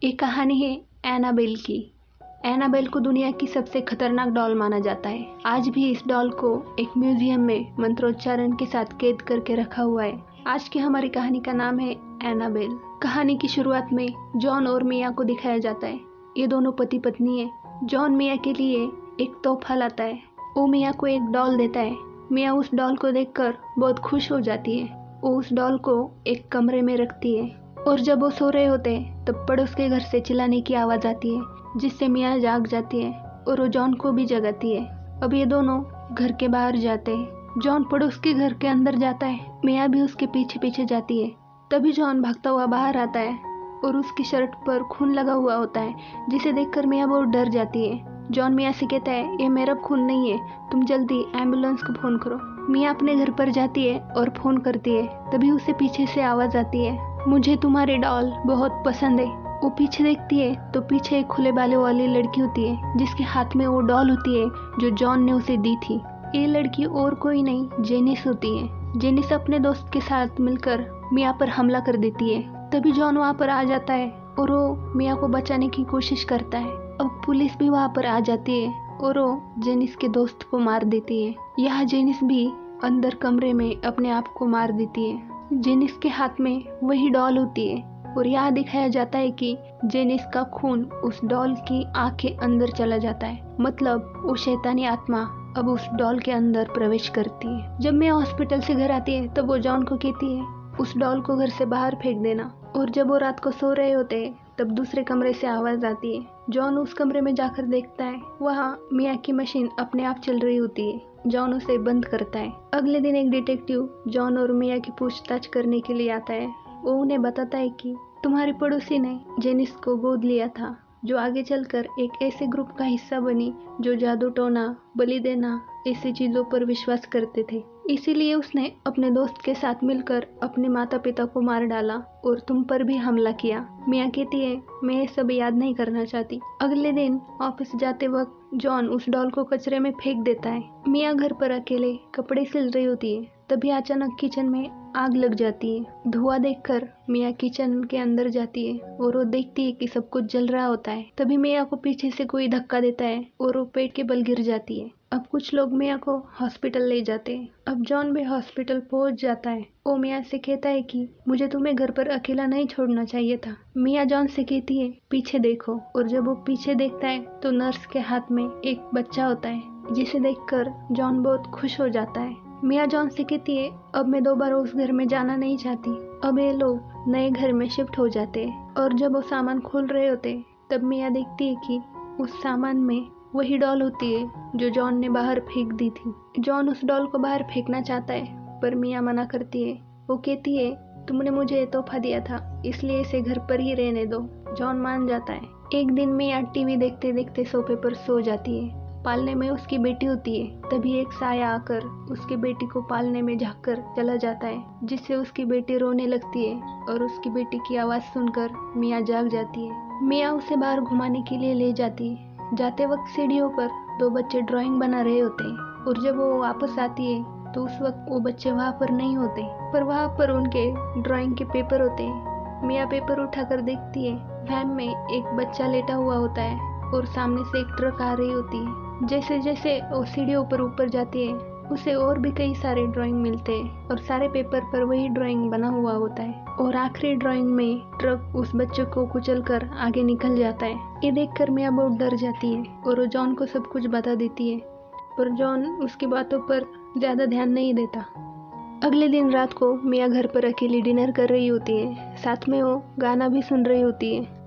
एक कहानी है एनाबेल की। एनाबेल को दुनिया की सबसे खतरनाक डॉल माना जाता है। आज भी इस डॉल को एक म्यूजियम में मंत्रोच्चारण के साथ कैद करके रखा हुआ है। आज की हमारी कहानी का नाम है एनाबेल। कहानी की शुरुआत में जॉन और मिया को दिखाया जाता है। ये दोनों पति पत्नी है। जॉन मिया के लिए एक तोहफा लाता है। वो मिया को एक डॉल देता है। मिया उस डॉल को देखकर बहुत खुश हो जाती है। वो उस डॉल को एक कमरे में रखती है और जब वो सो रहे होते हैं तब पड़ोस के घर से चिल्लाने की आवाज़ आती है, जिससे मिया जाग जाती है और वो जॉन को भी जगाती है। अब ये दोनों घर के बाहर जाते हैं। जॉन पड़ोस के घर के अंदर जाता है। मिया भी उसके पीछे पीछे जाती है। तभी जॉन भागता हुआ बाहर आता है और उसकी शर्ट पर खून लगा हुआ होता है, जिसे देखकर मिया बहुत डर जाती है। जॉन मिया से कहता है, ये मेरा खून नहीं है, तुम जल्दी एम्बुलेंस को फोन करो। मिया अपने घर पर जाती है और फोन करती है। तभी उसे पीछे से आवाज़ आती है, मुझे तुम्हारी डॉल बहुत पसंद है। वो पीछे देखती है तो पीछे एक खुले बालों वाली लड़की होती है, जिसके हाथ में वो डॉल होती है जो जॉन ने उसे दी थी। ये लड़की और कोई नहीं, जेनिस होती है। जेनिस अपने दोस्त के साथ मिलकर मिया पर हमला कर देती है। तभी जॉन वहाँ पर आ जाता है और वो मिया को बचाने की कोशिश करता है। अब पुलिस भी वहाँ पर आ जाती है और वो जेनिस के दोस्त को मार देती है। यहाँ जेनिस भी अंदर कमरे में अपने आप को मार देती है। जेनिस के हाथ में वही डॉल होती है और यहाँ दिखाया जाता है कि जेनिस का खून उस डॉल की आँख के अंदर चला जाता है। मतलब वो शैतानी आत्मा अब उस डॉल के अंदर प्रवेश करती है। जब मैं हॉस्पिटल से घर आती है तब वो जॉन को कहती है, उस डॉल को घर से बाहर फेंक देना। और जब वो रात को सो रहे होते हैं तब दूसरे कमरे से आवाज़ आती है। जॉन उस कमरे में जाकर देखता है, वहाँ मिया की मशीन अपने आप चल रही होती है। जॉन उसे बंद करता है। अगले दिन एक डिटेक्टिव जॉन और मिया की पूछताछ करने के लिए आता है। वो उन्हें बताता है कि तुम्हारी पड़ोसी ने जेनिस को गोद लिया था, जो आगे चलकर एक ऐसे ग्रुप का हिस्सा बनी जो जादू टोना, बलि देना ऐसी चीज़ों पर विश्वास करते थे। इसीलिए उसने अपने दोस्त के साथ मिलकर अपने माता पिता को मार डाला और तुम पर भी हमला किया। मिया कहती है, मैं ये सब याद नहीं करना चाहती। अगले दिन ऑफिस जाते वक्त जॉन उस डॉल को कचरे में फेंक देता है। मिया घर पर अकेले कपड़े सिल रही होती है। तभी अचानक किचन में आग लग जाती है। धुआं देखकर मिया किचन के अंदर जाती है और वो देखती है कि सब कुछ जल रहा होता है। तभी मिया को पीछे से कोई धक्का देता है और वो पेट के बल गिर जाती है। अब कुछ लोग मिया को हॉस्पिटल ले जाते हैं। अब जॉन भी हॉस्पिटल पहुंच जाता है। वो मिया से कहता है कि मुझे तुम्हें घर पर अकेला नहीं छोड़ना चाहिए था। मिया जॉन से कहती है, पीछे देखो। और जब वो पीछे देखता है तो नर्स के हाथ में एक बच्चा होता है, जिसे देखकर जॉन बहुत खुश हो जाता है। मिया जॉन से कहती है, अब मैं दोबारा उस घर में जाना नहीं चाहती। अब ये लोग नए घर में शिफ्ट हो जाते हैं। और जब वो सामान खोल रहे होते तब मिया देखती है कि उस सामान में वही डॉल होती है जो जॉन ने बाहर फेंक दी थी। जॉन उस डॉल को बाहर फेंकना चाहता है पर मिया मना करती है। वो कहती है, तुमने मुझे ये तोहफा दिया था, इसलिए इसे घर पर ही रहने दो। जॉन मान जाता है। एक दिन मिया टीवी देखते देखते सोफे पर सो जाती है। पालने में उसकी बेटी होती है। तभी एक साया आकर उसकी बेटी को पालने में झाँककर चला जाता है, जिससे उसकी बेटी रोने लगती है और उसकी बेटी की आवाज़ सुनकर मिया जाग जाती है। मिया उसे बाहर घुमाने के लिए ले जाती है। जाते वक्त सीढ़ियों पर दो बच्चे ड्राइंग बना रहे होते हैं और जब वो वापस आती है तो उस वक्त वो बच्चे वहाँ पर नहीं होते, पर वहाँ पर उनके ड्राइंग के पेपर होते हैं। मिया पेपर उठाकर देखती है। वैन में एक बच्चा लेटा हुआ होता है और सामने से एक ट्रक आ रही होती है। जैसे जैसे वो सीढ़ियों पर ऊपर जाती है उसे और भी कई सारे ड्राइंग मिलते हैं और सारे पेपर पर वही ड्राइंग बना हुआ होता है। और आखिरी ड्राइंग में ट्रक उस बच्चे को कुचलकर आगे निकल जाता है। ये देखकर मिया बहुत डर जाती है और वो जॉन को सब कुछ बता देती है, पर जॉन उसकी बातों पर ज़्यादा ध्यान नहीं देता। अगले दिन रात को मिया घर पर अकेली डिनर कर रही होती है। साथ में वो गाना भी सुन रही होती है।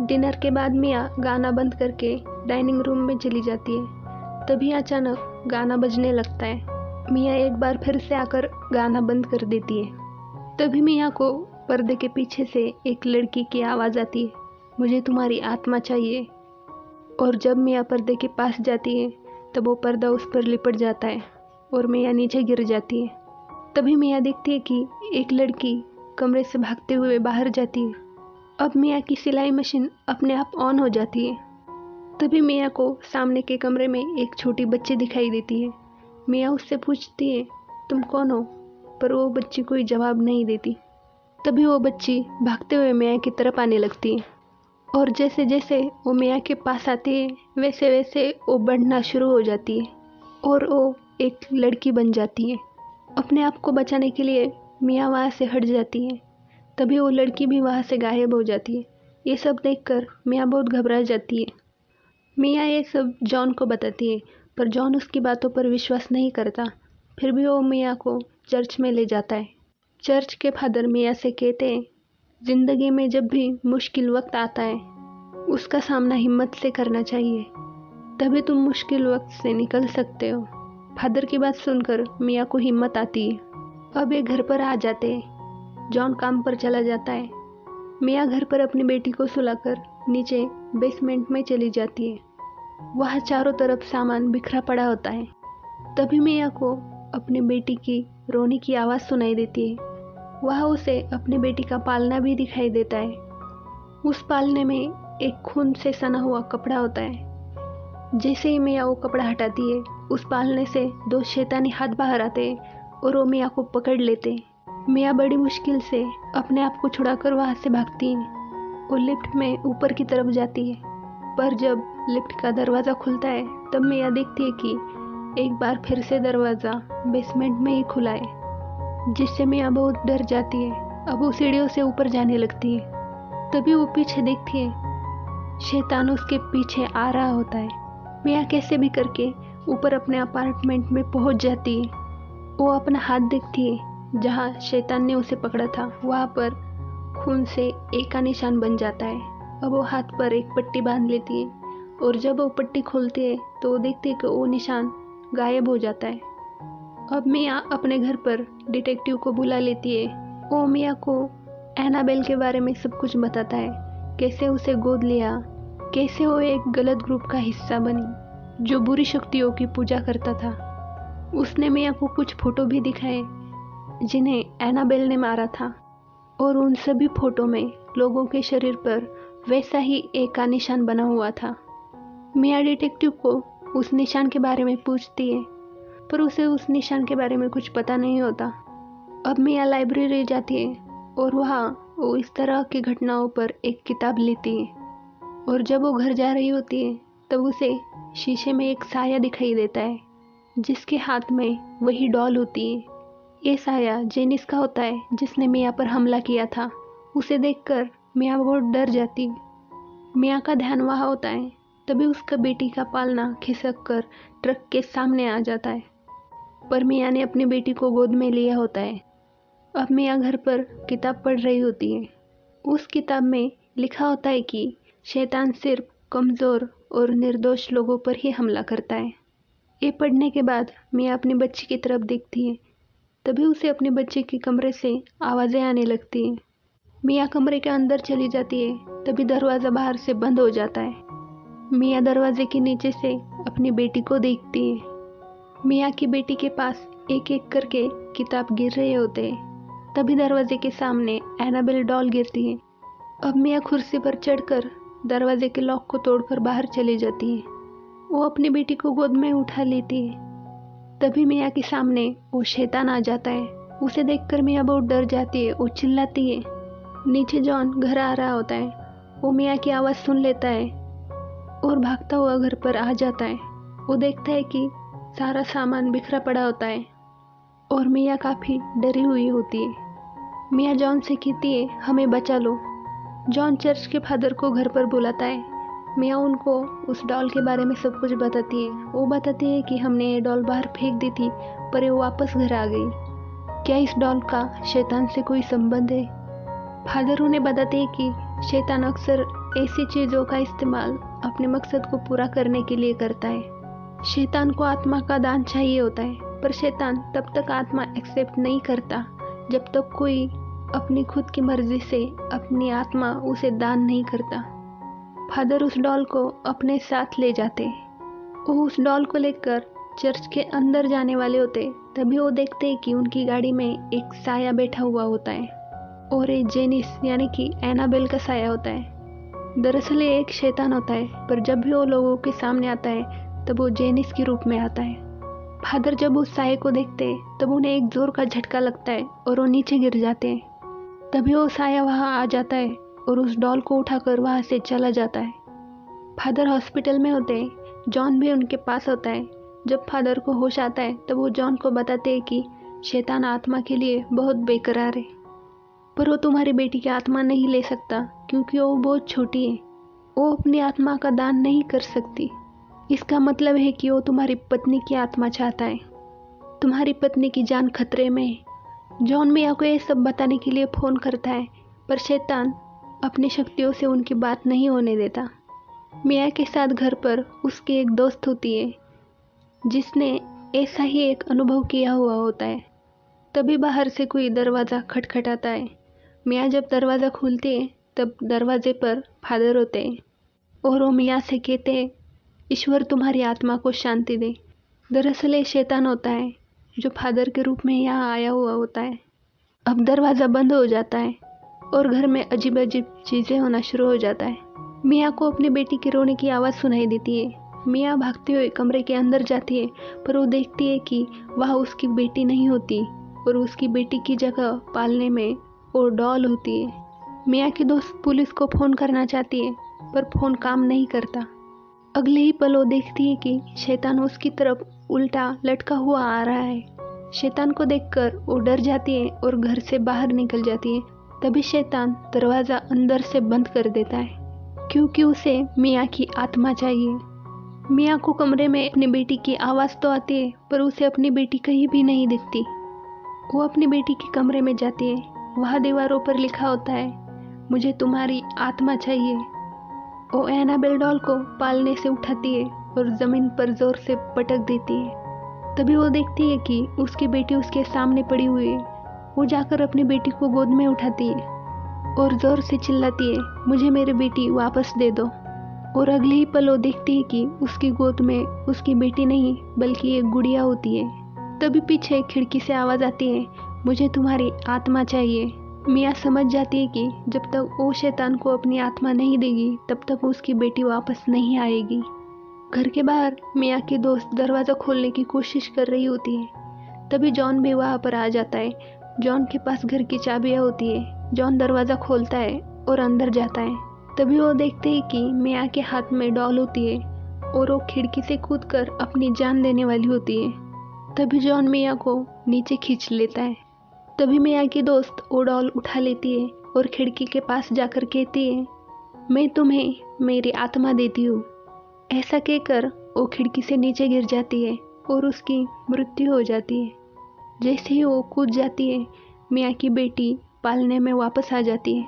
डिनर के बाद मिया गाना बंद करके डाइनिंग रूम में चली जाती है। तभी अचानक गाना बजने लगता है। मिया एक बार फिर से आकर गाना बंद कर देती है। तभी मिया को पर्दे के पीछे से एक लड़की की आवाज़ आती है, मुझे तुम्हारी आत्मा चाहिए। और जब मिया पर्दे के पास जाती है तब वो पर्दा उस पर लिपट जाता है और मिया नीचे गिर जाती है। तभी मिया देखती है कि एक लड़की कमरे से भागते हुए बाहर जाती है। अब मिया की सिलाई मशीन अपने आप ऑन हो जाती है। तभी मिया को सामने के कमरे में एक छोटी बच्ची दिखाई देती है। मिया उससे पूछती है, तुम कौन हो? पर वो बच्ची कोई जवाब नहीं देती। तभी वो बच्ची भागते हुए मिया की तरफ आने लगती है और जैसे जैसे वो मियाँ के पास आती है वैसे वैसे वो बढ़ना शुरू हो जाती है और वो एक लड़की बन जाती है। अपने आप को बचाने के लिए मियाँ वहाँ से हट जाती है। तभी वो लड़की भी वहाँ से गायब हो जाती है। ये सब देखकर मियाँ बहुत घबरा जाती है। मियाँ ये सब जॉन को बताती है पर जॉन उसकी बातों पर विश्वास नहीं करता। फिर भी वो मियाँ को चर्च में ले जाता है। चर्च के फादर मियाँ से कहते हैं, ज़िंदगी में जब भी मुश्किल वक्त आता है उसका सामना हिम्मत से करना चाहिए, तभी तुम मुश्किल वक्त से निकल सकते हो। फादर की बात सुनकर मियाँ को हिम्मत आती है। अब ये घर पर आ जाते हैं। जॉन काम पर चला जाता है। मियाँ घर पर अपनी बेटी को सुलाकर नीचे बेसमेंट में चली जाती है। वहाँ चारों तरफ सामान बिखरा पड़ा होता है। तभी मियाँ को अपनी बेटी की रोने की आवाज़ सुनाई देती है। वहाँ उसे अपनी बेटी का पालना भी दिखाई देता है। उस पालने में एक खून से सना हुआ कपड़ा होता है। जैसे ही मियाँ वो कपड़ा हटाती है उस पालने से दो शैतानी हाथ बाहर आते हैं और वो मियाँ को पकड़ लेते हैं। मियाँ बड़ी मुश्किल से अपने आप को छुड़ाकर वहाँ से भागती है। वो लिफ्ट में ऊपर की तरफ जाती है पर जब लिफ्ट का दरवाज़ा खुलता है तब मियाँ देखती है कि एक बार फिर से दरवाज़ा बेसमेंट में ही खुला है, जिससे मियाँ बहुत डर जाती है। अब वो सीढ़ियों से ऊपर जाने लगती है। तभी वो पीछे देखती है, शैतान उसके पीछे आ रहा होता है। मियाँ कैसे भी करके ऊपर अपने अपार्टमेंट में पहुंच जाती है। वो अपना हाथ देखती है, जहाँ शैतान ने उसे पकड़ा था वहाँ पर खून से एक का निशान बन जाता है। अब वो हाथ पर एक पट्टी बांध लेती है और जब वो पट्टी खोलती है तो वो देखती है कि वो निशान गायब हो जाता है। अब मियाँ अपने घर पर डिटेक्टिव को बुला लेती है। वो मियाँ को एनाबेल के बारे में सब कुछ बताता है, कैसे उसे गोद लिया, कैसे वो एक गलत ग्रुप का हिस्सा बनी जो बुरी शक्तियों की पूजा करता था। उसने मियाँ को कुछ फोटो भी दिखाए जिन्हें एनाबेल ने मारा था और उन सभी फोटो में लोगों के शरीर पर वैसा ही एक का निशान बना हुआ था। मियाँ डिटेक्टिव को उस निशान के बारे में पूछती है पर उसे उस निशान के बारे में कुछ पता नहीं होता। अब मियाँ लाइब्रेरी जाती है और वहाँ वो इस तरह की घटनाओं पर एक किताब लेती है और जब वो घर जा रही होती है तब उसे शीशे में एक साया दिखाई देता है जिसके हाथ में वही डॉल होती है। ये साया जेनिस का होता है जिसने मियाँ पर हमला किया था। उसे देखकर मियाँ बहुत डर जाती है। मियाँ का ध्यान वहाँ होता है। तभी उसका बेटी का पालना खिसक कर ट्रक के सामने आ जाता है पर मियाँ ने अपनी बेटी को गोद में लिया होता है। अब मियाँ घर पर किताब पढ़ रही होती है। उस किताब में लिखा होता है कि शैतान सिर्फ कमज़ोर और निर्दोष लोगों पर ही हमला करता है। ये पढ़ने के बाद मियाँ अपनी बच्ची की तरफ देखती है। तभी उसे अपने बच्चे के कमरे से आवाज़ें आने लगती हैं। मियाँ कमरे के अंदर चली जाती है। तभी दरवाज़ा बाहर से बंद हो जाता है। मियाँ दरवाजे के नीचे से अपनी बेटी को देखती है। मियाँ की बेटी के पास एक एक करके किताब गिर रहे होते हैं। तभी दरवाजे के सामने एनाबेल डॉल गिरती है। अब मियाँ कुर्सी पर चढ़कर दरवाजे के लॉक को तोड़कर बाहर चली जाती है। वो अपनी बेटी को गोद में उठा लेती है। तभी मियाँ के सामने वो शैतान आ जाता है। उसे देखकर मियाँ बहुत डर जाती है। वो चिल्लाती है। नीचे जॉन घर आ रहा होता है। वो मियाँ की आवाज़ सुन लेता है और भागता हुआ घर पर आ जाता है। वो देखता है कि सारा सामान बिखरा पड़ा होता है और मियाँ काफ़ी डरी हुई होती है। मियाँ जॉन से कहती है, हमें बचा लो। जॉन चर्च के फादर को घर पर बुलाता है। मियाँ उनको उस डॉल के बारे में सब कुछ बताती है। वो बताती है कि हमने ये डॉल बाहर फेंक दी थी पर ये वापस घर आ गई। क्या इस डॉल का शैतान से कोई संबंध है? फादर उन्हें बताते हैं कि शैतान अक्सर ऐसी चीज़ों का इस्तेमाल अपने मकसद को पूरा करने के लिए करता है। शैतान को आत्मा का दान चाहिए होता है पर शैतान तब तक आत्मा एक्सेप्ट नहीं करता जब तक कोई अपनी खुद की मर्जी से अपनी आत्मा उसे दान नहीं करता। फादर उस डॉल को अपने साथ ले जाते। वो उस डॉल को लेकर चर्च के अंदर जाने वाले होते तभी वो देखते हैं कि उनकी गाड़ी में एक साया बैठा हुआ होता है और ये जेनिस यानी कि एनाबेल का साया होता है। दरअसल ये एक शैतान होता है पर जब भी वो लोगों के सामने आता है तब वो जेनिस के रूप में आता है। फादर जब उस साये को देखते हैं तब उन्हें एक जोर का झटका लगता है और वो नीचे गिर जाते हैं। तभी वो साया वहाँ आ जाता है और उस डॉल को उठाकर वहाँ से चला जाता है। फादर हॉस्पिटल में होते हैं, जॉन भी उनके पास होता है। जब फादर को होश आता है तब वो जॉन को बताते हैं कि शैतान आत्मा के लिए बहुत बेकरार है, पर वो तुम्हारी बेटी की आत्मा नहीं ले सकता क्योंकि वो बहुत छोटी है। वो अपनी आत्मा का दान नहीं कर सकती। इसका मतलब है कि वो तुम्हारी पत्नी की आत्मा चाहता है। तुम्हारी पत्नी की जान खतरे में है। जॉन मिया को ये सब बताने के लिए फ़ोन करता है, पर शैतान अपनी शक्तियों से उनकी बात नहीं होने देता। मिया के साथ घर पर उसकी एक दोस्त होती है जिसने ऐसा ही एक अनुभव किया हुआ होता है। तभी बाहर से कोई दरवाज़ा खटखटाता है। मिया जब दरवाज़ा खोलती है तब दरवाजे पर फादर होते हैं और वो मिया से कहते हैं, ईश्वर तुम्हारी आत्मा को शांति दे। दरअसल ये शैतान होता है जो फादर के रूप में यहाँ आया हुआ होता है। अब दरवाज़ा बंद हो जाता है और घर में अजीब अजीब चीज़ें होना शुरू हो जाता है। मिया को अपनी बेटी के रोने की आवाज़ सुनाई देती है। मिया भागते हुए कमरे के अंदर जाती है, पर वो देखती है कि वहाँ उसकी बेटी नहीं होती और उसकी बेटी की जगह पालने में वो डॉल होती है। मिया की दोस्त पुलिस को फ़ोन करना चाहती है, पर फ़ोन काम नहीं करता। अगले ही पल वो देखती है कि शैतान उसकी तरफ उल्टा लटका हुआ आ रहा है। शैतान को देखकर वो डर जाती है और घर से बाहर निकल जाती है। तभी शैतान दरवाज़ा अंदर से बंद कर देता है क्योंकि उसे मिया की आत्मा चाहिए। मिया को कमरे में अपनी बेटी की आवाज़ तो आती है, पर उसे अपनी बेटी कहीं भी नहीं दिखती। वो अपनी बेटी के कमरे में जाती है। वहाँ दीवारों पर लिखा होता है, मुझे तुम्हारी आत्मा चाहिए। वो एनाबेल डॉल को पालने से उठाती है और ज़मीन पर ज़ोर से पटक देती है। तभी वो देखती है कि उसकी बेटी उसके सामने पड़ी हुई है। वो जाकर अपनी बेटी को गोद में उठाती है और ज़ोर से चिल्लाती है, मुझे मेरी बेटी वापस दे दो। और अगले ही पल वो देखती है कि उसकी गोद में उसकी बेटी नहीं बल्कि एक गुड़िया होती है। तभी पीछे खिड़की से आवाज़ आती है, मुझे तुम्हारी आत्मा चाहिए। मिया समझ जाती है कि जब तक वो शैतान को अपनी आत्मा नहीं देगी तब तक उसकी बेटी वापस नहीं आएगी। घर के बाहर मिया की दोस्त दरवाज़ा खोलने की कोशिश कर रही होती है। तभी जॉन भी वहाँ पर आ जाता है। जॉन के पास घर की चाबियाँ होती है। जॉन दरवाज़ा खोलता है और अंदर जाता है। तभी वो देखते हैं कि मिया के हाथ में डॉल होती है और वो खिड़की से कूदकर अपनी जान देने वाली होती है। तभी जॉन मिया को नीचे खींच लेता है। तभी मिया की दोस्त वो डॉल उठा लेती है और खिड़की के पास जाकर कहती है, मैं तुम्हें मेरी आत्मा देती हूँ। ऐसा कहकर वो खिड़की से नीचे गिर जाती है और उसकी मृत्यु हो जाती है। जैसे ही वो कूद जाती है, मिया की बेटी पालने में वापस आ जाती है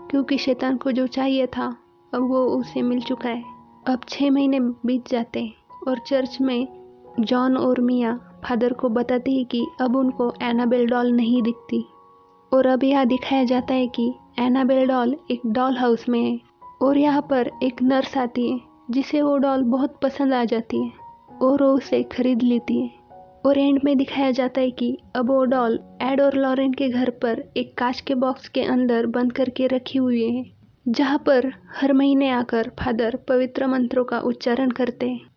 क्योंकि शैतान को जो चाहिए था अब वो उसे मिल चुका है। अब 6 महीने बीत जाते हैं और चर्च में जॉन और मिया फादर को बताते हैं कि अब उनको एनाबेल डॉल नहीं दिखती। और अब यह दिखाया जाता है कि एनाबेल डॉल एक डॉल हाउस में है और यहाँ पर एक नर्स आती है जिसे वो डॉल बहुत पसंद आ जाती है और वो उसे खरीद लेती है। और एंड में दिखाया जाता है कि अब वो डॉल एड और लॉरेन के घर पर एक कांच के बॉक्स के अंदर बंद करके रखी हुई है, जहाँ पर हर महीने आकर फादर पवित्र मंत्रों का उच्चारण करते हैं।